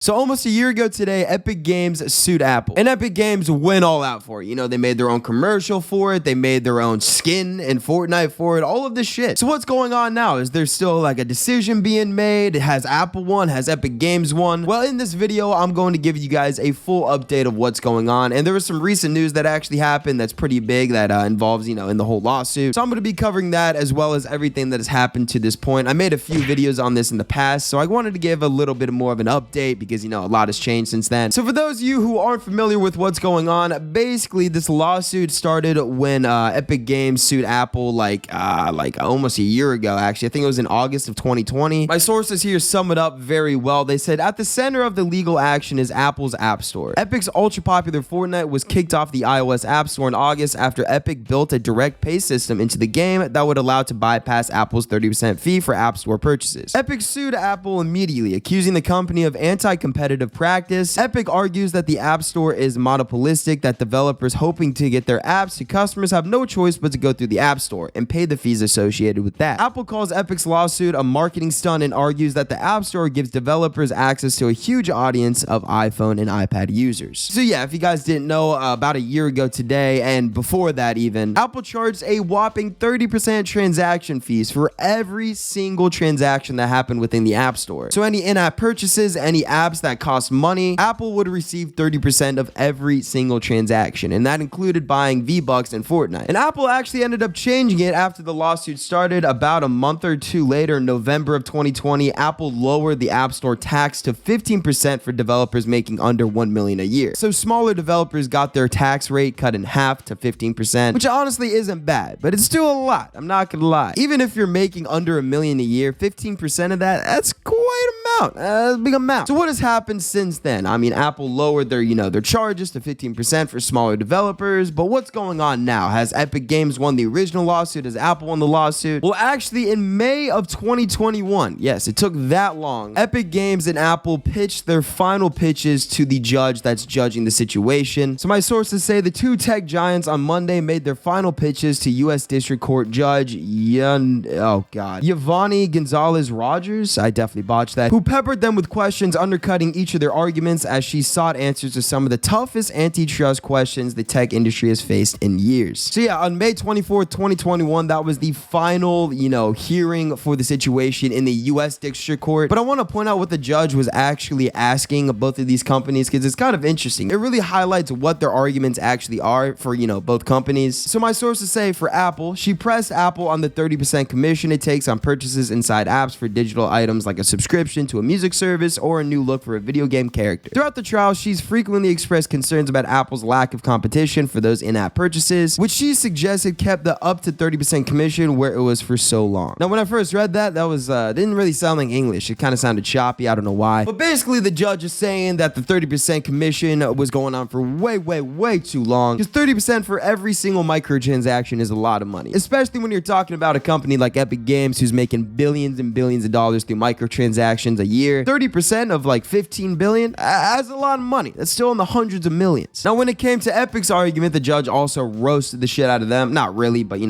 So almost a year ago today, Epic Games sued Apple. And Epic Games went all out for it. You know, they made their own commercial for it. They made their own skin in Fortnite for it. All of this shit. So what's going on now? Is there still like a decision being made? Has Apple won? Has Epic Games won? Well, in this video, I'm going to give you guys a full update of what's going on. And there was some recent news that actually happened that's pretty big that involves, you know, in the whole lawsuit. So I'm going to be covering that as well as everything that has happened to this point. I made a few videos on this in the past, so I wanted to give a little bit more of an update because, you know, a lot has changed since then. So for those of you who aren't familiar with what's going on, basically this lawsuit started when Epic Games sued Apple like almost a year ago, actually. I think it was in August of 2020. My sources here sum it up very well. They said, at the center of the legal action is Apple's App Store. Epic's ultra-popular Fortnite was kicked off the iOS App Store in August after Epic built a direct pay system into the game that would allow to bypass Apple's 30% fee for App Store purchases. Epic sued Apple immediately, accusing the company of anti-competitive practice. Epic argues that the App Store is monopolistic, that developers hoping to get their apps to customers have no choice but to go through the App Store and pay the fees associated with that. Apple calls Epic's lawsuit a marketing stunt and argues that the App Store gives developers access to a huge audience of iPhone and iPad users. So yeah, if you guys didn't know, about a year ago today, and before that even, Apple charged a whopping 30% transaction fees for every single transaction that happened within the App Store. So any in-app purchases, any apps that cost money, Apple would receive 30% of every single transaction, and that included buying V-Bucks in Fortnite. And Apple actually ended up changing it after the lawsuit started. About a month or two later, in November of 2020, Apple lowered the App Store tax to 15% for developers making under $1 million a year. So smaller developers got their tax rate cut in half to 15%, which honestly isn't bad, but it's still a lot. I'm not gonna lie. Even if you're making under $1 million a year, 15% of that, that's quite a amount. That's a big amount. So what has happened since then? I mean, Apple lowered their, their charges to 15% for smaller developers, but what's going on now? Has Epic Games won the original lawsuit? Has Apple won the lawsuit? Well, actually, in May of 2021, yes, it took that long, Epic Games and Apple pitched their final pitches to the judge that's judging the situation. So my sources say the two tech giants on Monday made their final pitches to U.S. District Court Judge Yvonne Gonzalez Rogers, I definitely botched that, who peppered them with questions undercutting each of their arguments as she sought answers to some of the toughest antitrust questions the tech industry has faced in years. So yeah, on May 24th, 2021, that was the final, hearing for the situation in the U.S. District Court. But I want to point out what the judge was actually asking both of these companies because it's kind of interesting. It really highlights what their arguments actually are for, both companies. So my sources say for Apple, she pressed Apple on the 30% commission it takes on purchases inside apps for digital items like a subscription to a music service or a new look for a video game character. Throughout the trial, she's frequently expressed concerns about Apple's lack of competition for those in-app purchases, which she suggested kept the up to 30% commission where it was for so long. Now, when I first read that was didn't really sound like English. It kind of sounded choppy. I don't know why. But basically, the judge is saying that the 30% commission was going on for way too long, because 30% for every single microtransaction is a lot of money, especially when you're talking about a company like Epic Games who's making billions and billions of dollars through microtransactions a year. 30% of like 15 billion, that's a lot of money. That's still in the hundreds of millions. Now, when it came to Epic's argument, the judge also roasted the shit out of them. Not really, but he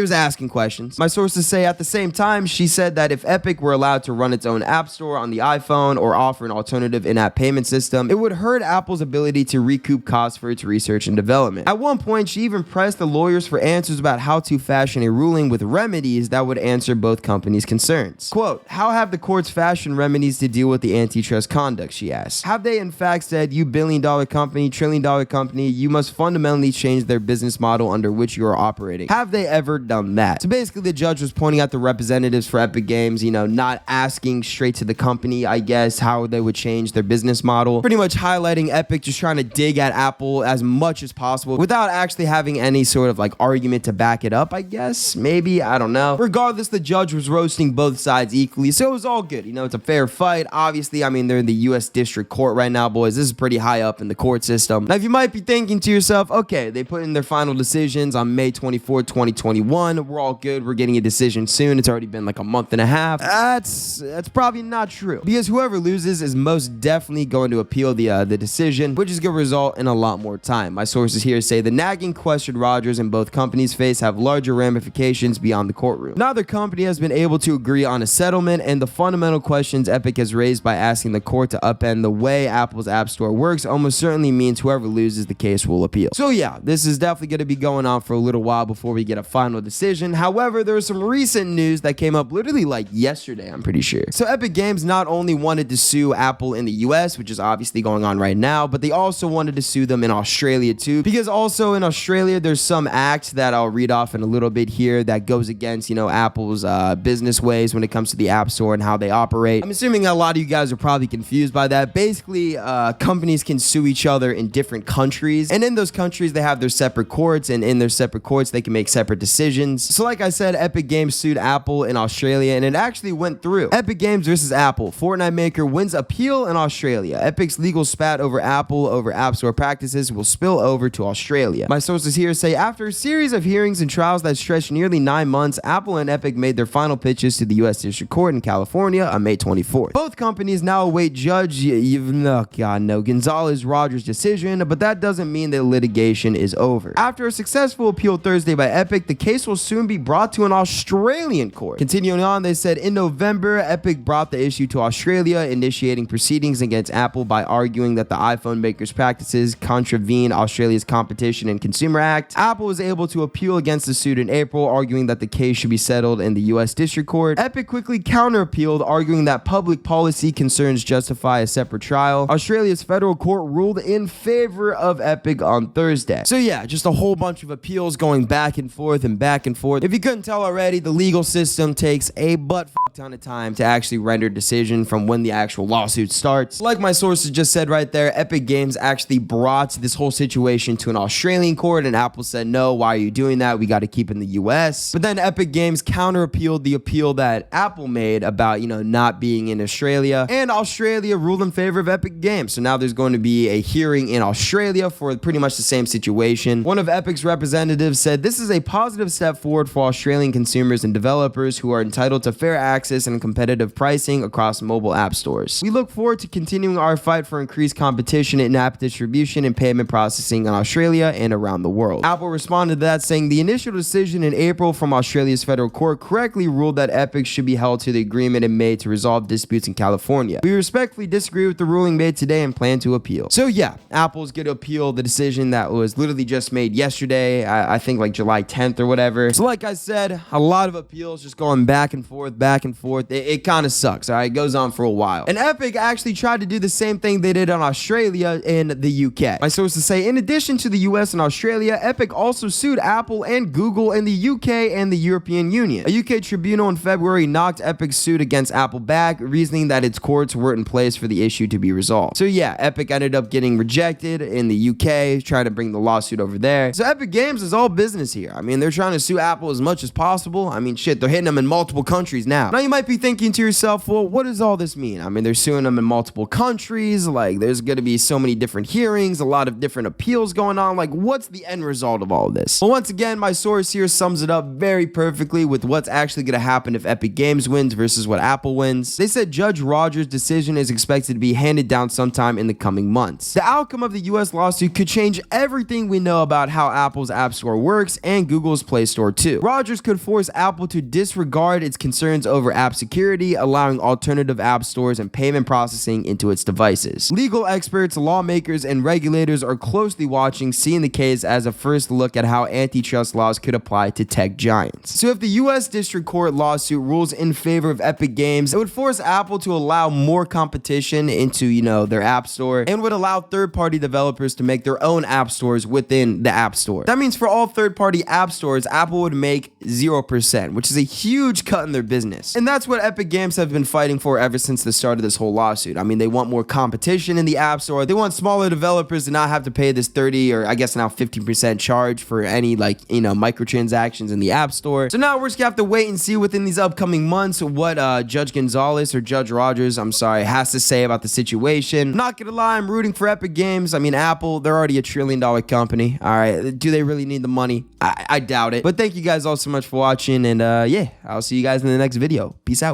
was asking questions. My sources say at the same time, she said that if Epic were allowed to run its own app store on the iPhone or offer an alternative in-app payment system, it would hurt Apple's ability to recoup costs for its research and development. At one point, she even pressed the lawyers for answers about how to fashion a ruling with remedies that would answer both companies' concerns. Quote, how have the courts fashioned remedies to deal with the antitrust conduct, she asked. Have they in fact said, you billion-dollar company, trillion-dollar company, you must fundamentally change their business model under which you are operating? Have they ever done that? So basically, the judge was pointing out the representatives for Epic Games, not asking straight to the company, I guess, how they would change their business model. Pretty much highlighting Epic just trying to dig at Apple as much as possible without actually having any sort of argument to back it up, I guess. Maybe, I don't know. Regardless, the judge was roasting both sides equally, so it was all good. It's a fair fight. Obviously, I mean, they're in the U.S. District Court right now, boys. This is pretty high up in the court system. Now, if you might be thinking to yourself, okay, they put in their final decisions on May 24th, 2021. We're all good. We're getting a decision soon. It's already been like a month and a half. That's probably not true, because whoever loses is most definitely going to appeal the decision, which is going to result in a lot more time. My sources here say the nagging question Rogers and both companies face have larger ramifications beyond the courtroom. Neither company has been able to agree on a settlement, and the fundamental questions Epic has raised by asking asking the court to upend the way Apple's App Store works almost certainly means whoever loses the case will appeal. So yeah, this is definitely going to be going on for a little while before we get a final decision. However, there was some recent news that came up literally like yesterday, I'm pretty sure. So Epic Games not only wanted to sue Apple in the US, which is obviously going on right now, but they also wanted to sue them in Australia too, because also in Australia, there's some act that I'll read off in a little bit here that goes against, you know, Apple's business ways when it comes to the App Store and how they operate. I'm assuming a lot of you guys are probably confused by that. Basically, companies can sue each other in different countries, and in those countries, they have their separate courts, and in their separate courts, they can make separate decisions. So like I said, Epic Games sued Apple in Australia, and it actually went through. Epic Games versus Apple. Fortnite maker wins appeal in Australia. Epic's legal spat over Apple over App Store practices will spill over to Australia. My sources here say after a series of hearings and trials that stretched nearly 9 months, Apple and Epic made their final pitches to the U.S. District Court in California on May 24th. Both companies now await Judge Gonzalez Rogers' decision, but that doesn't mean the litigation is over. After a successful appeal Thursday by Epic, the case will soon be brought to an Australian court. Continuing on, they said in November, Epic brought the issue to Australia, initiating proceedings against Apple by arguing that the iPhone maker's practices contravene Australia's Competition and Consumer Act. Apple was able to appeal against the suit in April, arguing that the case should be settled in the U.S. District Court. Epic quickly counter-appealed, arguing that public policy concerns justify a separate trial. Australia's federal court ruled in favor of Epic on Thursday. So yeah, just a whole bunch of appeals going back and forth and back and forth. If you couldn't tell already, the legal system takes a ton of time to actually render a decision from when the actual lawsuit starts. Like my sources just said right there, Epic Games actually brought this whole situation to an Australian court, and Apple said, no, why are you doing that? We got to keep in the US. But then Epic Games counter-appealed the appeal that Apple made about, you know, not being in Australia, and Australia ruled in favor of Epic Games. So now there's going to be a hearing in Australia for pretty much the same situation. One of Epic's representatives said this is a positive step forward for Australian consumers and developers who are entitled to fair access and competitive pricing across mobile app stores. We look forward to continuing our fight for increased competition in app distribution and payment processing in Australia and around the world. Apple responded to that, saying the initial decision in April from Australia's federal court correctly ruled that Epic should be held to the agreement it made to resolve disputes in California. We respectfully disagree with the ruling made today and plan to appeal. So yeah, Apple's going to appeal the decision that was literally just made yesterday, I think like July 10th or whatever. So like I said, a lot of appeals just going back and forth, back and forth. It kind of sucks, all right? It goes on for a while. And Epic actually tried to do the same thing they did on Australia in the UK. My sources say, in addition to the US and Australia, Epic also sued Apple and Google in the UK and the European Union. A UK tribunal in February knocked Epic's suit against Apple back, reasoning that its courts weren't in place for the issue to be resolved. So yeah, Epic ended up getting rejected in the UK, trying to bring the lawsuit over there. So Epic Games is all business here. I mean, they're trying to sue Apple as much as possible. I mean, shit, they're hitting them in multiple countries now. Now you might be thinking to yourself, well, what does all this mean? I mean, they're suing them in multiple countries. Like, there's going to be so many different hearings, a lot of different appeals going on. Like, what's the end result of all of this? Well, once again, my source here sums it up very perfectly with what's actually going to happen if Epic Games wins versus what Apple wins. They said Judge Rogers' decision is expected to be handed down sometime in the coming months. The outcome of the US lawsuit could change everything we know about how Apple's App Store works and Google's Play Store too. Rogers could force Apple to disregard its concerns over app security, allowing alternative app stores and payment processing into its devices. Legal experts, lawmakers, and regulators are closely watching, seeing the case as a first look at how antitrust laws could apply to tech giants. So if the US District Court lawsuit rules in favor of Epic Games, it would force Apple to allow more competition into, you know, their app store, and would allow third-party developers to make their own app stores within the app store. That means for all third-party app stores, Apple would make 0%, which is a huge cut in their business. And that's what Epic Games have been fighting for ever since the start of this whole lawsuit. I mean, they want more competition in the app store. They want smaller developers to not have to pay this 30 or I guess now 15% charge for any, like, you know, microtransactions in the app store. So now we're just gonna have to wait and see within these upcoming months what Judge Gonzalez or Judge Rogers, I'm sorry, has to say about the situation. I'm not gonna lie, I'm rooting for Epic Games. I mean, Apple, they're already $1 trillion company. All right, do they really need the money? I doubt it. But thank you guys all so much for watching, and yeah, I'll see you guys in the next video. Peace out.